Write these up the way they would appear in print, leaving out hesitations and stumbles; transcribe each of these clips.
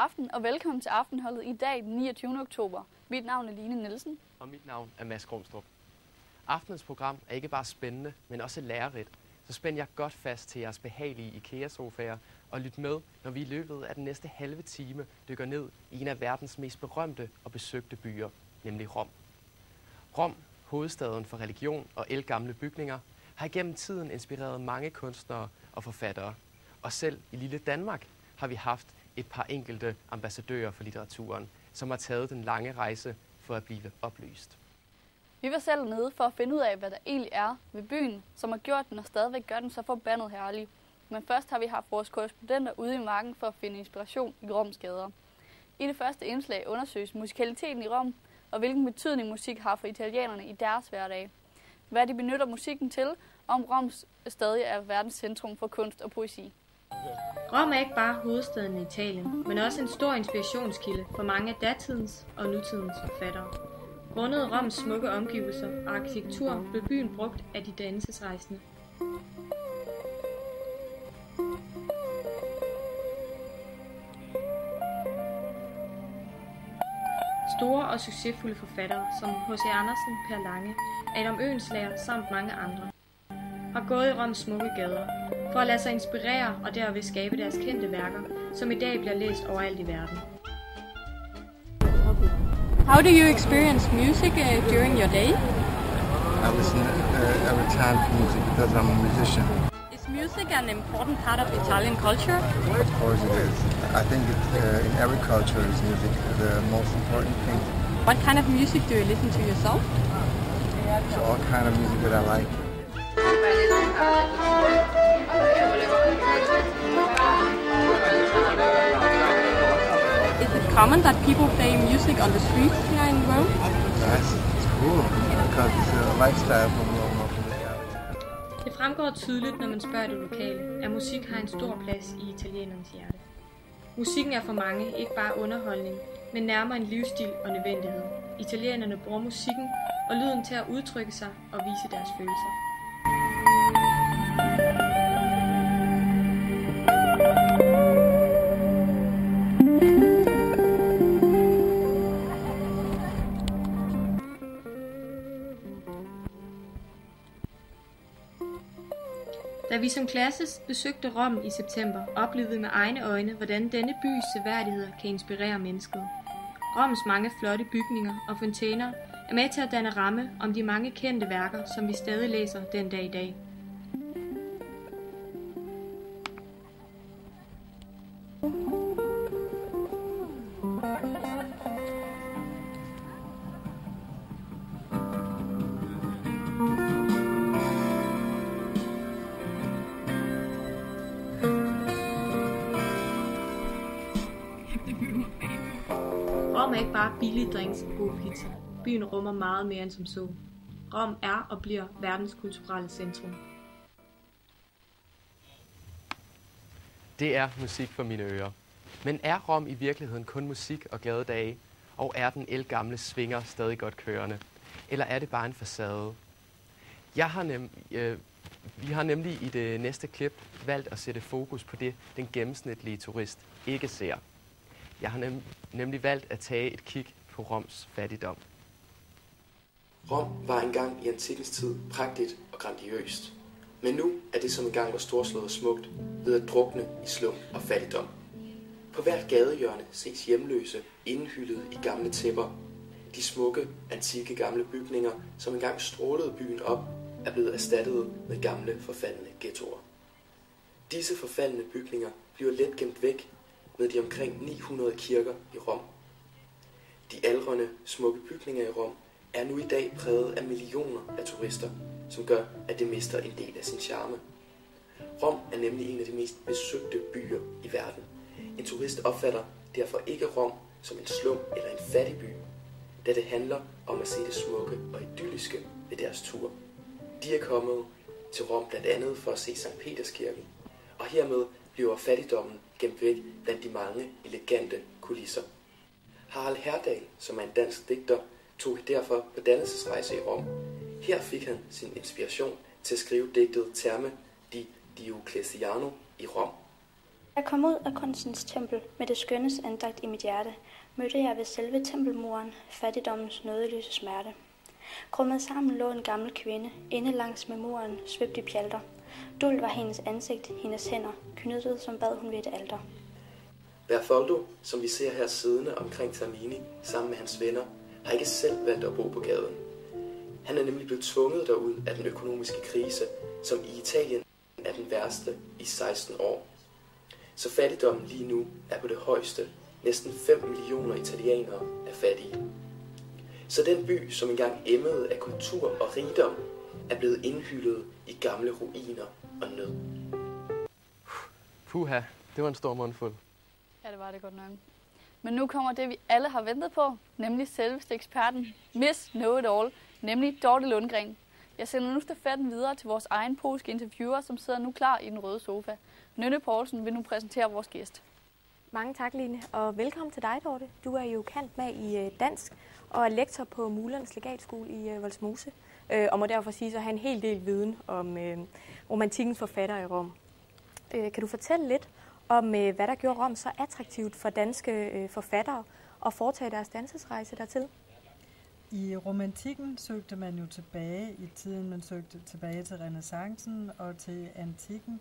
aften og velkommen til Aftenholdet i dag den 29. oktober. Mit navn er Line Nielsen. Og mit navn er Mads Grumstrup. Aftenens program er ikke bare spændende, men også lærerigt. Så spænd jer godt fast til jeres behagelige IKEA-sofaer og lyt med, når vi i løbet af den næste halve time dykker ned i en af verdens mest berømte og besøgte byer, nemlig Rom. Rom, hovedstaden for religion og ældgamle bygninger, har igennem tiden inspireret mange kunstnere og forfattere. Og selv i lille Danmark har vi haft et par enkelte ambassadører for litteraturen, som har taget den lange rejse for at blive oplyst. Vi var selv nede for at finde ud af, hvad der egentlig er ved byen, som har gjort den og stadigvæk gør den så forbandet herlig. Men først har vi haft vores korrespondenter ude i marken for at finde inspiration i Roms gader. I det første indslag undersøges musikaliteten i Rom, og hvilken betydning musik har for italienerne i deres hverdag. Hvad de benytter musikken til, og om Roms stadig er verdens centrum for kunst og poesi. Rom er ikke bare hovedstaden i Italien, men også en stor inspirationskilde for mange af datidens og nutidens forfattere. Grundet Roms smukke omgivelser og arkitektur blev byen brugt af de dannelsesrejsende. Store og succesfulde forfattere som H.C. Andersen, Per Lange, Adam Oehlenschläger samt mange andre har gået i Roms smukke gader for at lade sig inspirere og derved skabe deres kendte værker, som i dag bliver læst overalt i verden. How do you experience music during your day? I listen every time to music because I'm a musician. Is music an important part of Italian culture? Of course it is. I think in every culture is music the most important thing. What kind of music do you listen to yourself? So all kind of music that I like. Is it common that people play music on the streets here in Rome? Yes, it's cool because it's a lifestyle from Rome of locality. Det fremgår tydeligt, når man spørger det lokale, at musik har en stor plads i italienernes hjerte. Musikken er for mange ikke bare underholdning, men nærmere en livsstil og nødvendighed. Italienerne bruger musikken og lyden til at udtrykke sig og vise deres følelser. Da vi som klasse besøgte Rom i september, oplevede vi med egne øjne, hvordan denne bys seværdigheder kan inspirere mennesket. Roms mange flotte bygninger og fontæner er med til at danne ramme om de mange kendte værker, som vi stadig læser den dag i dag. Rom er ikke bare billige drinks og god pizza. Byen rummer meget mere end som så. Rom er og bliver verdens kulturelle centrum. Det er musik for mine ører. Men er Rom i virkeligheden kun musik og glade dage? Og er den ældgamle svinger stadig godt kørende? Eller er det bare en facade? Vi har nemlig i det næste klip valgt at sætte fokus på det, den gennemsnitlige turist ikke ser. Jeg har nemlig valgt at tage et kig på Roms fattigdom. Rom var engang i antikkens tid prægtigt og grandiøst. Men nu er det, som engang var storslået og smukt, ved at drukne i slum og fattigdom. På hvert gadehjørne ses hjemløse indhyllet i gamle tæpper. De smukke, antikke gamle bygninger, som engang strålede byen op, er blevet erstattet med gamle, forfaldne ghettoer. Disse forfaldne bygninger bliver let gemt væk med de omkring 900 kirker i Rom. De aldrende, smukke bygninger i Rom er nu i dag præget af millioner af turister, som gør, at det mister en del af sin charme. Rom er nemlig en af de mest besøgte byer i verden. En turist opfatter derfor ikke Rom som en slum eller en fattig by, da det handler om at se det smukke og idylliske ved deres tur. De er kommet til Rom blandt andet for at se Sankt Peterskirken, og hermed bliver fattigdommen gemt væk blandt de mange elegante kulisser. Harald Herdal, som er en dansk digter, tog derfor på dannelsesrejse i Rom. Her fik han sin inspiration til at skrive digtet Terme di Diocletiano i Rom. Jeg kom ud af kunstens tempel med det skønnes andagt i mit hjerte, mødte jeg ved selve tempelmuren fattigdommens nådeløse smerte. Krummet sammen lå en gammel kvinde, inde langs med muren, svøbt i pjalter. Dul var hendes ansigt, hendes hænder, knyttet som bad hun ved et alter. Bertoldo, som vi ser her siddende omkring Termini sammen med hans venner, har ikke selv valgt at bo på gaden. Han er nemlig blevet tvunget derud af den økonomiske krise, som i Italien er den værste i 16 år. Så fattigdommen lige nu er på det højeste. Næsten 5 millioner italienere er fattige. Så den by, som engang emmede af kultur og rigdom, er blevet indhyllet i gamle ruiner og nød. Puha, det var en stor mundfuld. Ja, det var det godt nok. Men nu kommer det, vi alle har ventet på, nemlig selveste eksperten, Miss Know-it-all, nemlig Dorte Lundgren. Jeg sender nu stafetten videre til vores egen polske interviewer, som sidder nu klar i den røde sofa. Nynne Poulsen vil nu præsentere vores gæst. Mange tak, Line, og velkommen til dig, Dorte. Du er jo kendt med i dansk og er lektor på Mulernes Legatskole i Vollsmose, og må derfor sige, at have en hel del viden om romantikkens forfattere i Rom. Kan du fortælle lidt om, hvad der gjorde Rom så attraktivt for danske forfattere at foretage deres dannelsesrejse dertil? I romantikken søgte man jo tilbage i tiden, man søgte tilbage til renæssancen og til antikken.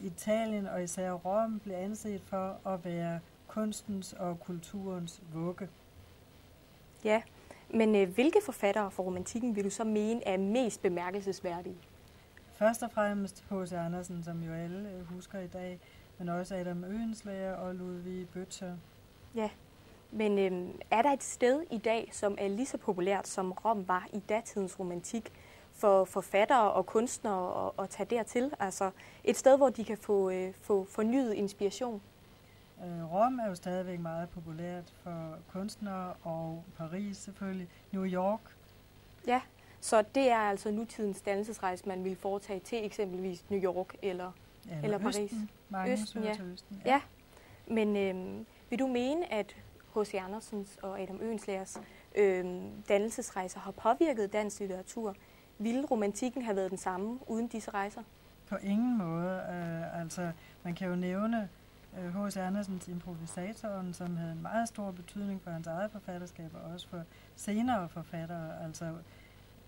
Italien og især Rom blev anset for at være kunstens og kulturens vugge. Ja, men hvilke forfattere for romantikken vil du så mene er mest bemærkelsesværdige? Først og fremmest H.C. Andersen, som jo alle husker i dag, men også Adam Oehlenschläger og Ludwig Böttcher. Ja, men er der et sted i dag, som er lige så populært, som Rom var i datidens romantik, for forfattere og kunstnere at tage dertil? Altså et sted, hvor de kan få fornyet inspiration? Rom er jo stadigvæk meget populært for kunstnere, og Paris selvfølgelig, New York. Ja, så det er altså nutidens dannelsesrejse, man vil foretage til eksempelvis New York eller Paris. Østen. Mange Østen, ja. til Østen. Ja, men vil du mene, at H.C. Andersens og Adam Oehlenschlägers dannelsesrejser har påvirket dansk litteratur? Ville romantikken have været den samme uden disse rejser? På ingen måde. Altså, man kan jo nævne H.C. Andersens Improvisatoren, som havde en meget stor betydning for hans eget forfatterskab og også for senere forfattere. Altså,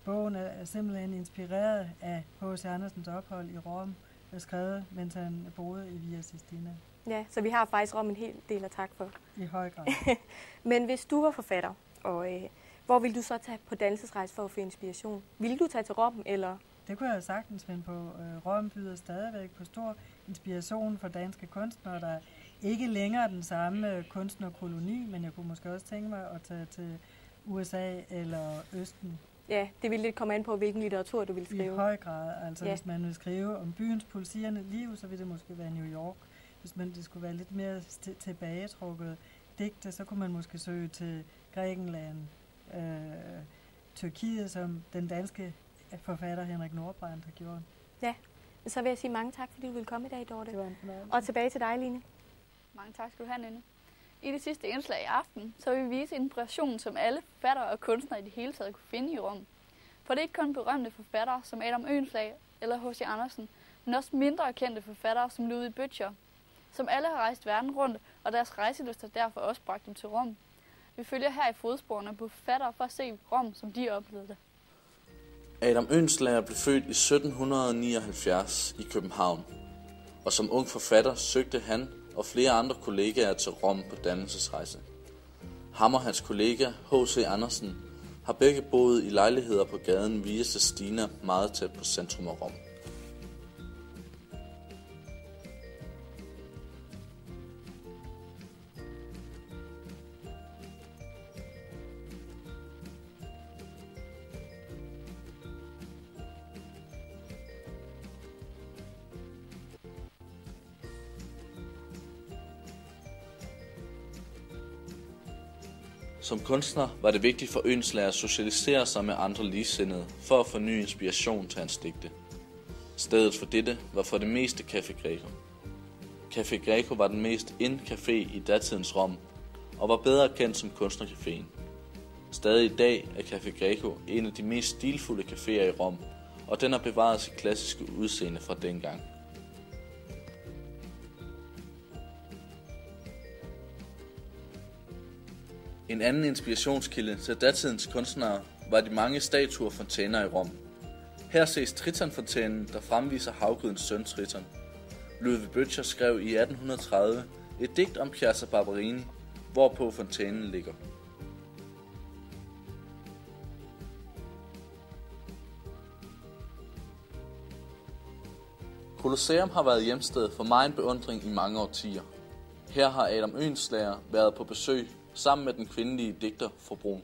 bogen er simpelthen inspireret af H.C. Andersens ophold i Rom, skrevet, mens han boede i Via Sistina. Ja, så vi har faktisk Rom en hel del at takke for. I høj grad. Men hvis du var forfatter, og hvor ville du så tage på dannelsesrejse for at få inspiration? Ville du tage til Rom, eller? Det kunne jeg sagtens finde på. Rom byder stadigvæk på stor inspiration for danske kunstnere. Der er ikke længere den samme kunstnerkoloni, men jeg kunne måske også tænke mig at tage til USA eller Østen. Ja, det ville lidt komme an på, hvilken litteratur du ville skrive. I høj grad. Altså, ja. Hvis man vil skrive om byens pulserende liv, så ville det måske være New York. Hvis det skulle være lidt mere tilbagetrukket digte, så kunne man måske søge til Grækenland, Tyrkiet, som den danske forfatter Henrik Nordbrandt har gjort. Ja, så vil jeg sige mange tak, fordi du ville komme i dag, Dorte. Det var en fornøjelse. Og tilbage til dig, Line. Mange tak skal du have, Nynne. I det sidste indslag i aften, så vil vi vise inspiration, som alle forfattere og kunstnere i det hele taget kunne finde i Rom. For det er ikke kun berømte forfattere som Adam Oehlenschläger eller H.C. Andersen, men også mindre kendte forfattere som Ludwig Böttcher, som alle har rejst verden rundt, og deres rejselyst har derfor også bragt dem til Rom. Vi følger her i fodsporene på forfattere for at se Rom, som de oplevede det. Adam Oehlenschläger blev født i 1779 i København, og som ung forfatter søgte han og flere andre kollegaer til Rom på dannelsesrejse. Ham og hans kollega H.C. Andersen har begge boet i lejligheder på gaden Via Sistina meget tæt på centrum af Rom. Som kunstner var det vigtigt for Oehlenschläger at socialisere sig med andre ligesindede for at få ny inspiration til hans digte. Stedet for dette var for det meste Café Greco. Café Greco var den mest in-café i datidens Rom og var bedre kendt som kunstnercaféen. Stadig i dag er Café Greco en af de mest stilfulde caféer i Rom, og den har bevaret sit klassiske udseende fra dengang. En anden inspirationskilde til datidens kunstnere var de mange statuer og fontæner i Rom. Her ses Tritonfontænen, der fremviser havgudens søn Triton. Ludwig Böttcher skrev i 1830 et digt om Piazza Barberini, hvorpå fontænen ligger. Colosseum har været hjemsted for megen beundring i mange årtier. Her har Adam Oehlenschläger været på besøg sammen med den kvindelige digter Fru Brun.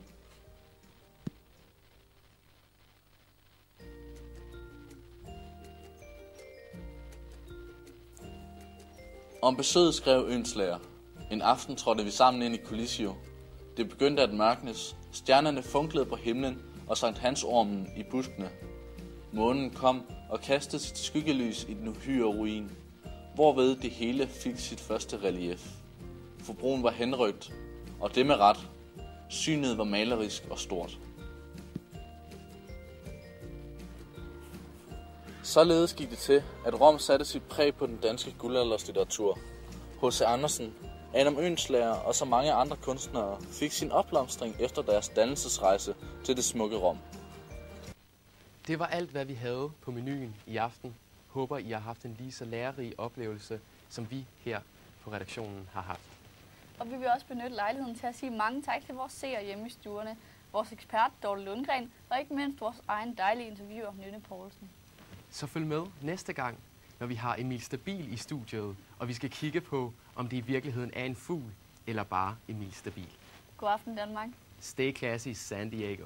Om besøget skrev Oehlenschläger: En aften trådte vi sammen ind i Coliseo. Det begyndte at mørknes, stjernerne funklede på himlen og Sankt Hans ormen i buskene. Månen kom og kastede sit skyggelys i den uhyre ruin, hvorved det hele fik sit første relief. Fru Brun var henrygt, og det med ret. Synet var malerisk og stort. Således gik det til, at Rom satte sit præg på den danske guldalders litteratur. H.C. Andersen, Adam Oehlenschläger og så mange andre kunstnere fik sin opblomstring efter deres dannelsesrejse til det smukke Rom. Det var alt, hvad vi havde på menuen i aften. Håber, I har haft en lige så lærerig oplevelse, som vi her på redaktionen har haft. Og vi vil også benytte lejligheden til at sige mange tak til vores seere hjemme i stuerne, vores ekspert Dorte Lundgren og ikke mindst vores egen dejlige interviewer Nynne Poulsen. Så følg med næste gang, når vi har Emil Stabil i studiet, og vi skal kigge på, om det i virkeligheden er en fugl eller bare Emil Stabil. God aften, Danmark. Stay classy, San Diego.